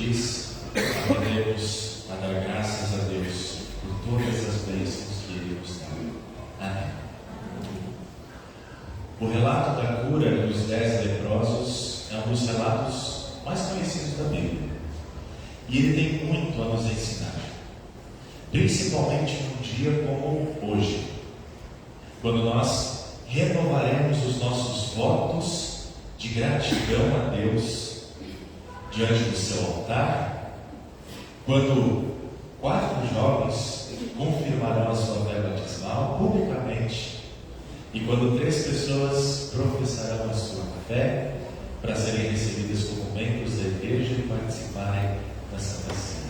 diz, aprendemos a dar graças a Deus por todas as bênçãos que Ele nos dá. Amém. O relato da cura dos 10 leprosos é um dos relatos mais conhecidos da Bíblia. E ele tem muito a nos ensinar, principalmente num dia como hoje, quando nós renovaremos os nossos votos de gratidão a Deus diante do seu altar, quando 4 jovens confirmarão a sua fé batismal publicamente, e quando 3 pessoas professarão a sua fé para serem recebidas como membros da igreja e participarem da Santa Ceia.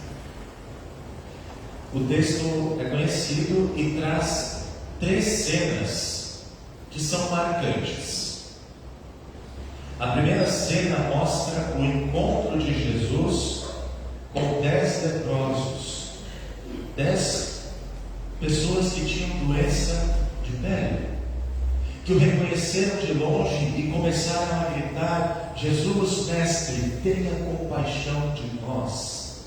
O texto é conhecido e traz 3 cenas que são marcantes. A primeira cena mostra o encontro de Jesus com 10 leprosos, 10 pessoas que tinham doença de pele, que o reconheceram de longe e começaram a gritar: Jesus, Mestre, tenha compaixão de nós.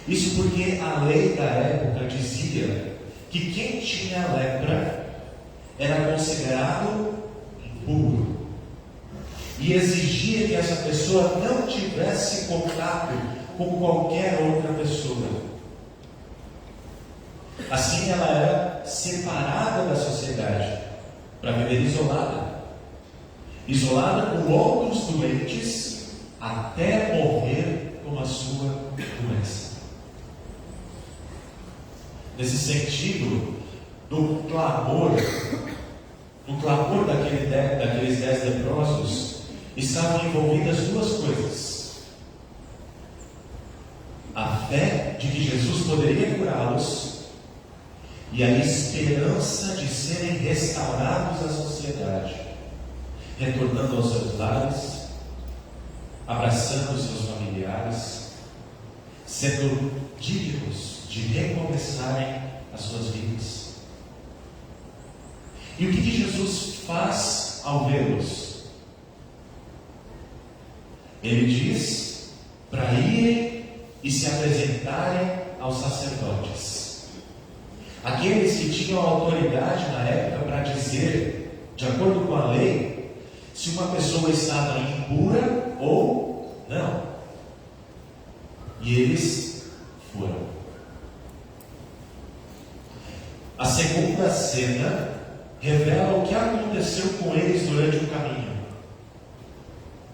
Isso porque a lei da época dizia que quem tinha lepra era considerado impuro e exigia que essa pessoa não tivesse contato com qualquer outra pessoa. Assim ela era separada da sociedade para viver isolada com outros doentes até morrer com a sua doença. Nesse sentido, no clamor daqueles 10 leprosos, estavam envolvidas 2 coisas: a fé de que Jesus poderia curá-los e a esperança de serem restaurados à sociedade, retornando aos seus lares, abraçando os seus familiares, sendo dignos de recomeçarem as suas vidas. E o que Jesus faz ao vê-los? Ele diz para irem e se apresentarem aos sacerdotes, aqueles que tinham autoridade na época para dizer, de acordo com a lei, se uma pessoa estava impura ou não. E eles foram. A segunda cena revela o que aconteceu com eles durante o caminho.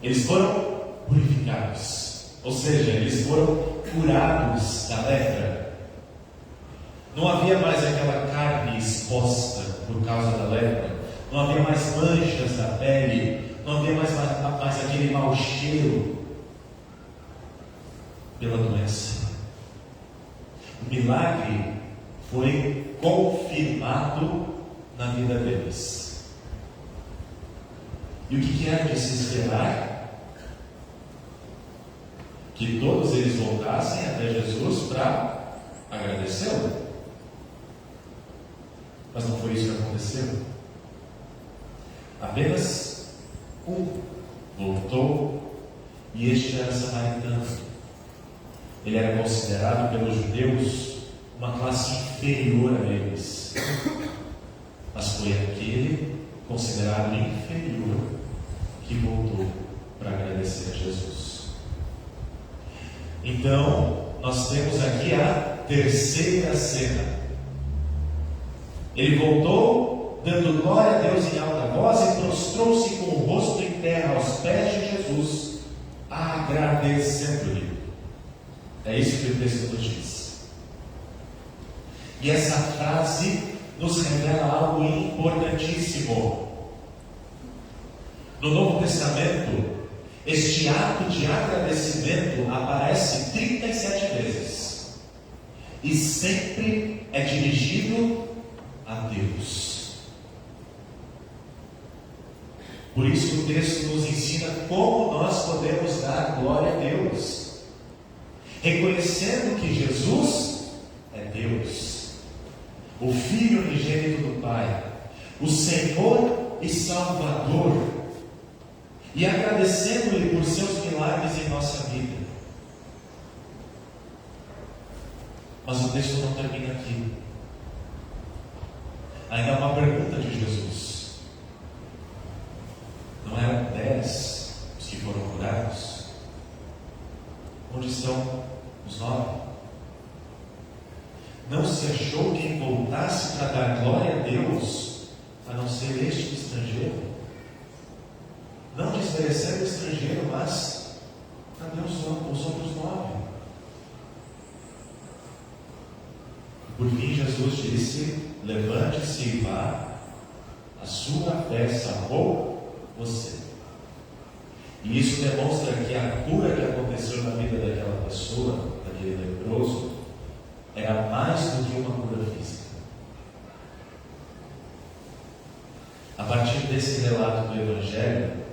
Eles foram purificados, ou seja, eles foram curados da lepra. Não havia mais aquela carne exposta por causa da lepra, não havia mais manchas na pele, não havia mais aquele mau cheiro pela doença. O milagre foi confirmado na vida deles. E o que era de se esperar? Que todos eles voltassem até Jesus para agradecê-lo. Mas não foi isso que aconteceu. Apenas um voltou, e este era samaritano. Ele era considerado pelos judeus uma classe inferior a eles, mas foi aquele considerado inferior que voltou para agradecer a Jesus. Então, nós temos aqui a terceira cena. Ele voltou, dando glória a Deus em alta voz, e prostrou-se com o rosto em terra aos pés de Jesus, agradecendo-lhe. É isso que o texto nos diz. E essa frase nos revela algo importantíssimo. No Novo Testamento, este ato de agradecimento aparece 37 vezes. E sempre é dirigido a Deus. Por isso o texto nos ensina como nós podemos dar glória a Deus, reconhecendo que Jesus é Deus, o Filho unigênito do Pai, o Senhor e Salvador, e agradecendo-lhe por seus milagres em nossa vida. Mas o texto não termina aqui. Ainda há uma pergunta de Jesus. Não eram 10 os que foram curados? Onde estão os 9? Não se achou quem voltasse para dar glória a Deus, a não ser este estrangeiro? Não desmerecendo o estrangeiro, mas cadê os outros 9? Por fim, Jesus disse: levante-se e vá, a sua fé salvou você. E isso demonstra que a cura que aconteceu na vida daquela pessoa, daquele leproso, era mais do que uma cura física. A partir desse relato do Evangelho,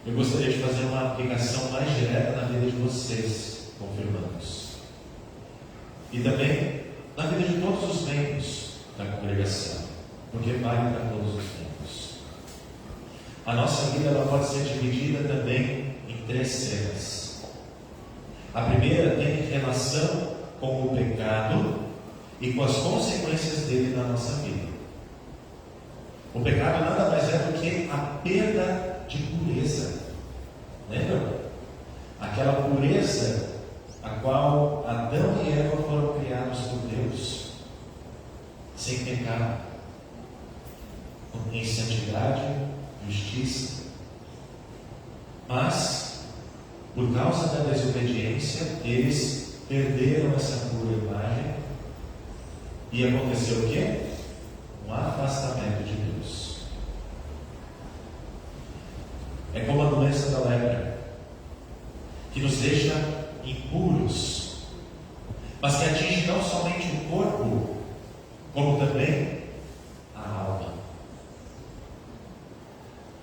eu gostaria de fazer uma aplicação mais direta na vida de vocês, confirmandos, e também na vida de todos os membros da congregação, porque vale para todos os membros. A nossa vida ela pode ser dividida também em 3 cenas. A primeira tem relação com o pecado e com as consequências dele na nossa vida. O pecado nada mais é do que a perda de pureza. Lembra? Aquela pureza a qual Adão e Eva foram criados por Deus, sem pecado, em santidade, justiça. Mas, por causa da desobediência, eles perderam essa pura imagem e aconteceu o quê? Um afastamento de Deus. É como a doença da lepra, que nos deixa impuros, mas que atinge não somente o corpo, como também a alma.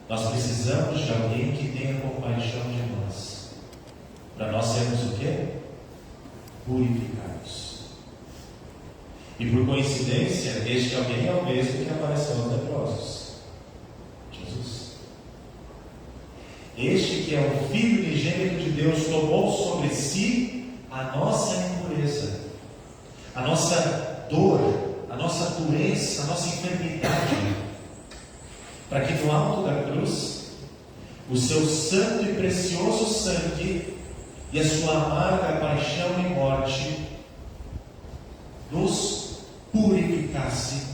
Nós precisamos de alguém que tenha compaixão de nós, para nós sermos o quê? Purificados. E por coincidência, este alguém é o mesmo que apareceu aos leprosos: Jesus. Este que é o Filho unigênito de Deus tomou sobre si a nossa impureza, a nossa dor, a nossa doença, a nossa enfermidade, para que no alto da cruz o seu santo e precioso sangue e a sua amarga paixão e morte nos purificasse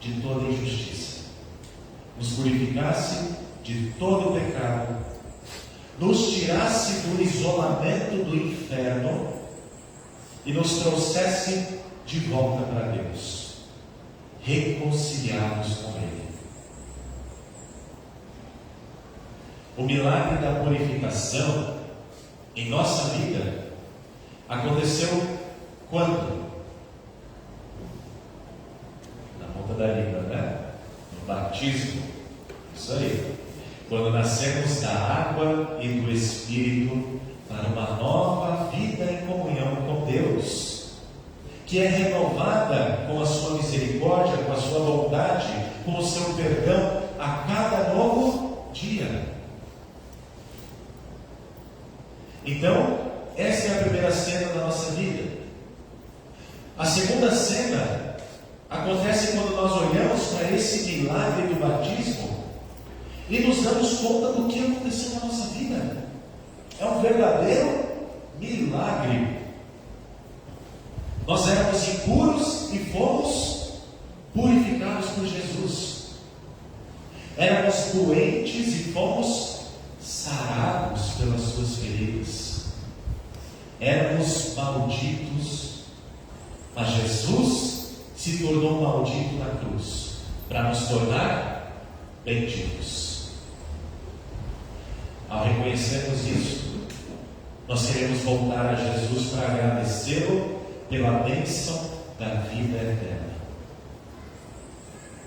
de toda injustiça, nos purificasse de todo pecado, nos tirasse do isolamento do inferno e nos trouxesse de volta para Deus, reconciliados com Ele. O milagre da purificação em nossa vida aconteceu quando? Na ponta da língua, né? No batismo. Isso aí. Quando nascemos da água e do Espírito para uma nova vida em comunhão com Deus, que é renovada com a sua misericórdia, com a sua bondade, com o seu perdão a cada novo dia. Então, essa é a primeira cena da nossa vida. A segunda cena acontece quando nós olhamos para esse milagre do batismo e nos damos conta do que aconteceu na nossa vida. É um verdadeiro milagre. Nós éramos impuros e fomos purificados por Jesus. Éramos doentes e fomos sarados pelas suas feridas. Éramos malditos, mas Jesus se tornou maldito na cruz para nos tornar benditos. Ao reconhecermos isso, nós queremos voltar a Jesus para agradecê-lo pela bênção da vida eterna.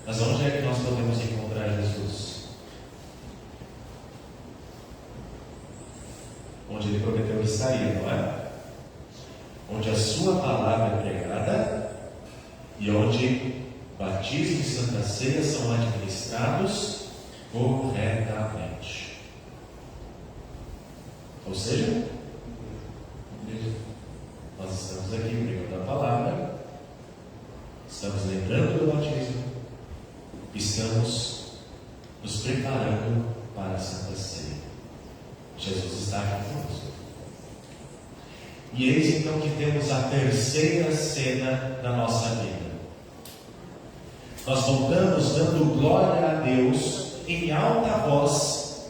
Mas onde é que nós podemos encontrar Jesus? Onde Ele prometeu que estaria, não é? Onde a sua palavra é pregada e onde batismo e santa ceia são administrados corretamente. Ou seja, nós estamos aqui pregando a palavra, estamos nos preparando para a Santa Ceia. Jesus está aqui conosco. E eis então que temos a terceira cena da nossa vida. Nós voltamos dando glória a Deus em alta voz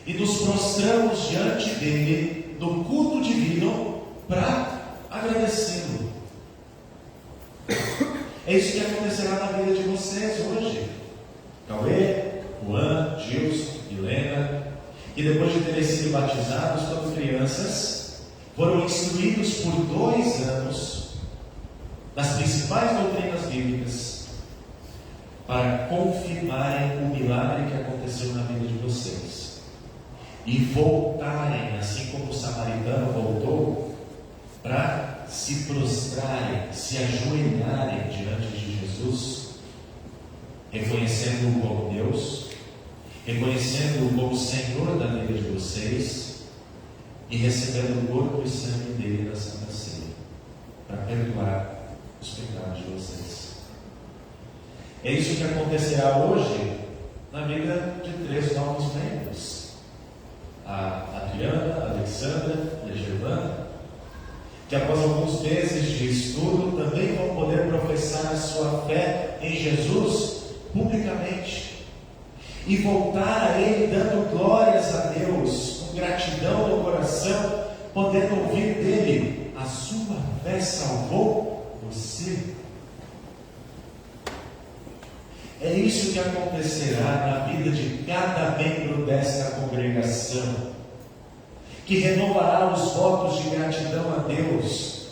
e nos prostramos diante dele no culto divino para agradecê-lo. É isso que acontecerá na vida de vocês hoje. Cauê, Juan, Gilson, Helena, que depois de terem sido batizados quando crianças, foram instruídos por 2 anos nas principais doutrinas bíblicas para confirmarem o milagre que aconteceu na vida de vocês e voltarem, assim como o samaritano voltou, para se prostrarem, se ajoelharem diante de Jesus, reconhecendo-o como Deus, reconhecendo-o como Senhor da vida de vocês e recebendo o corpo e sangue dele na Santa Ceia, para perdoar os pecados de vocês. É isso que acontecerá hoje na vida de 3 novos membros: a Adriana, a Alexandra e a Germana, que após alguns meses de estudo também vão poder professar a sua fé em Jesus publicamente e voltar a Ele dando glórias a Deus, com gratidão no coração, podendo ouvir dele: a sua fé salvou você. É isso que acontecerá na vida de cada membro desta congregação, que renovará os votos de gratidão a Deus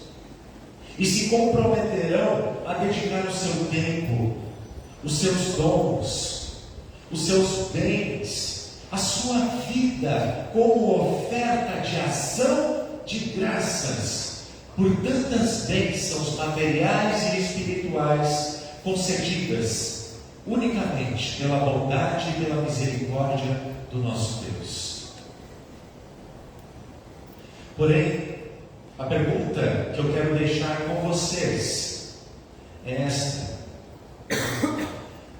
e se comprometerão a dedicar o seu tempo, os seus dons, os seus bens, a sua vida como oferta de ação de graças por tantas bênçãos materiais e espirituais concedidas unicamente pela bondade e pela misericórdia do nosso Deus. Porém, a pergunta que eu quero deixar com vocês é esta: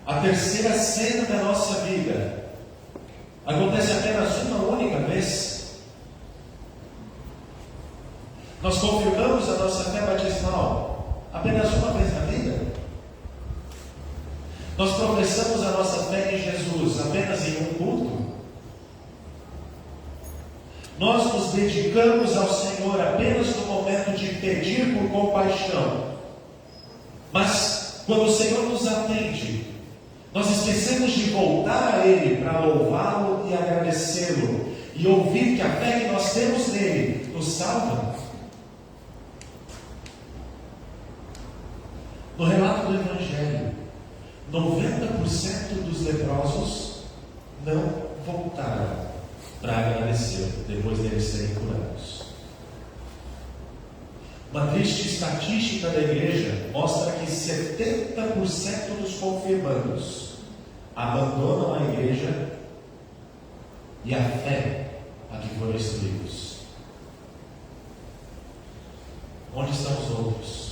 a terceira cena da nossa vida acontece apenas uma única vez? Nós confirmamos a nossa fé batismal apenas uma vez na vida? Nós professamos a nossa fé em Jesus apenas em um culto? Nós nos dedicamos ao Senhor apenas no momento de pedir por compaixão, mas quando o Senhor nos atende, nós esquecemos de voltar a Ele para louvá-lo e agradecê-lo e ouvir que a fé que nós temos nele nos salva? No relato do Evangelho, 90% dos leprosos não voltaram para agradecer depois deles serem curados. Uma triste estatística da igreja mostra que 70% dos confirmandos abandonam a igreja e a fé a que foram instruídos. Onde estão os outros?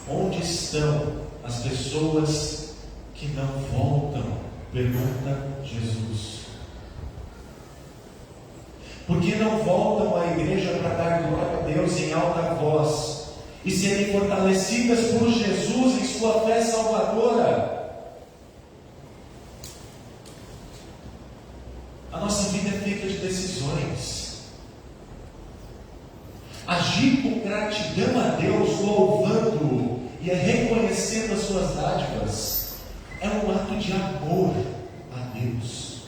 Onde estão as pessoas que não voltam? Pergunta Jesus. Por que não voltam à igreja para dar glória a Deus em alta voz e serem fortalecidas por Jesus em sua fé salvadora? A nossa vida é feita de decisões. Agir com gratidão a Deus, louvando-o e reconhecendo as suas dádivas, é um ato de amor a Deus.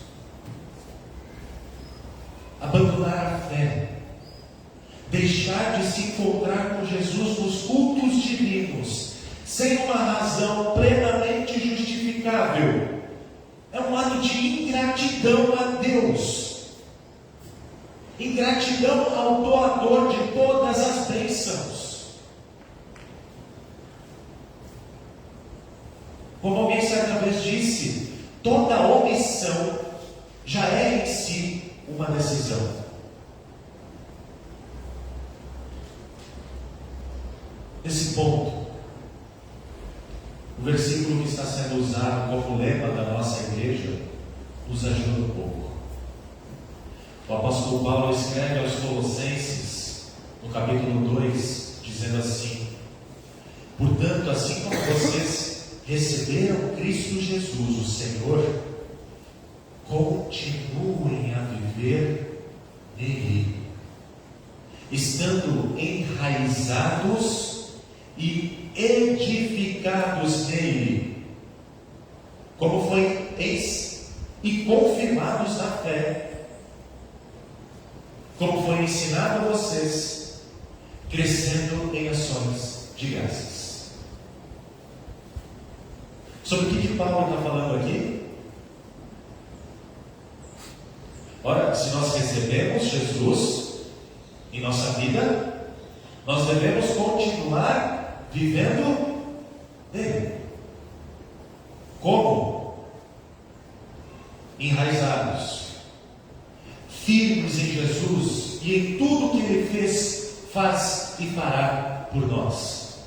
Abandonar a fé, deixar de se encontrar com Jesus nos cultos divinos, sem uma razão plenamente justificável, é um ato de ingratidão a Deus, ingratidão ao doador de todas as bênçãos. Como alguém certa vez disse, toda omissão já é em si uma decisão. Nesse ponto, o versículo que está sendo usado como lema da nossa igreja nos ajuda um pouco. O apóstolo Paulo escreve aos Colossenses, no capítulo 2, dizendo assim: portanto, assim como vocês receberam Cristo Jesus, o Senhor, continuem a viver nele, estando enraizados e edificados nele, como foi e confirmados na fé, como foi ensinado a vocês, crescendo em ações de graças. Sobre o que Paulo está falando aqui? Ora, se nós recebemos Jesus em nossa vida, nós devemos continuar vivendo nele. Como? Enraizados, firmes em Jesus e em tudo que Ele fez, faz e fará por nós.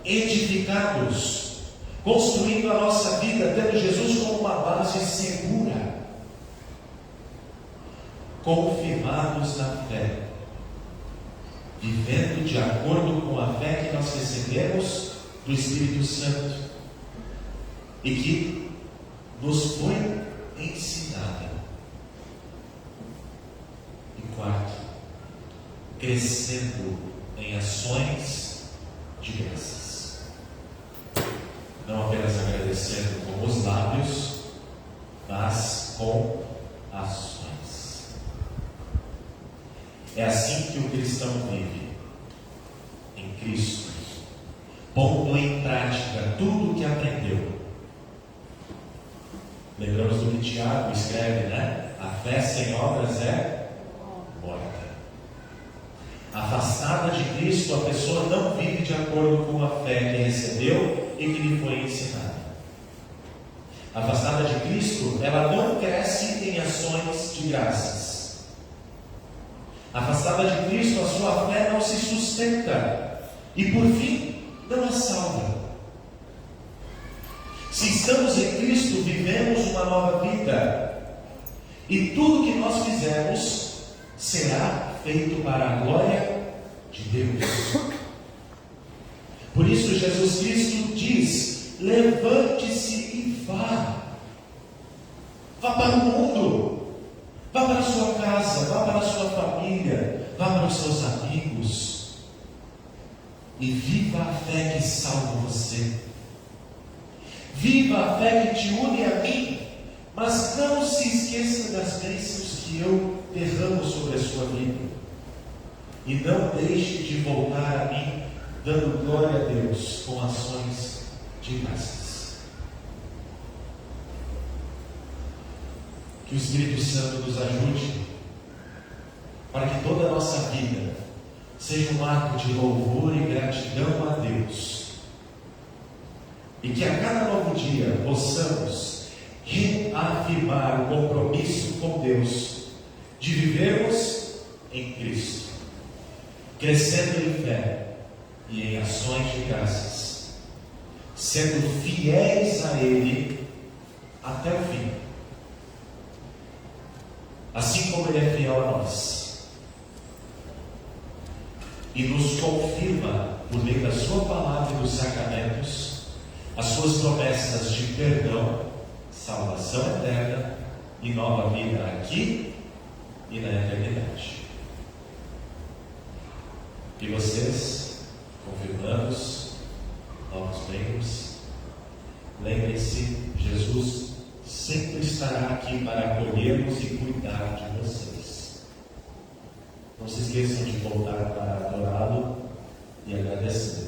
Edificados, construindo a nossa vida, tendo Jesus como uma base segura. Confirmados na fé, vivendo de acordo com a fé que nós recebemos do Espírito Santo e que nos foi ensinada. E quarto, crescendo em ações de graças, não apenas agradecendo com os lábios, mas com ações. É assim que o cristão vive em Cristo, pondo em prática tudo o que aprendeu. Lembramos do que Tiago escreve, né? A fé sem obras é morta. Afastada de Cristo, a pessoa não vive de acordo com a fé que recebeu e que lhe foi ensinada. Afastada de Cristo, ela não cresce em ações de graças. Afastada de Cristo, a sua fé não se sustenta e, por fim, não a salva. Se estamos em Cristo, vivemos uma nova vida e tudo que nós fizermos será feito para a glória de Deus. Por isso, Jesus Cristo diz: levante-se e vá. Vá para o mundo. Vá para a sua casa, vá para a sua família, vá para os seus amigos e viva a fé que salva você. Viva a fé que te une a mim, mas não se esqueça das bênçãos que eu derramo sobre a sua vida. E não deixe de voltar a mim, dando glória a Deus com ações de graças. Que o Espírito Santo nos ajude para que toda a nossa vida seja um ato de louvor e gratidão a Deus, e que a cada novo dia possamos reafirmar o compromisso com Deus de vivermos em Cristo, crescendo em fé e em ações de graças, sendo fiéis a Ele até o fim, assim como Ele é fiel a nós, e nos confirma, por meio da Sua palavra e dos sacramentos, as Suas promessas de perdão, salvação eterna e nova vida aqui e na eternidade. E vocês, confirmados, novos membros, lembrem-se, Jesus sempre estará aqui para acolhê-los e cuidar de vocês. Não se esqueçam de voltar para adorá-lo e agradecer.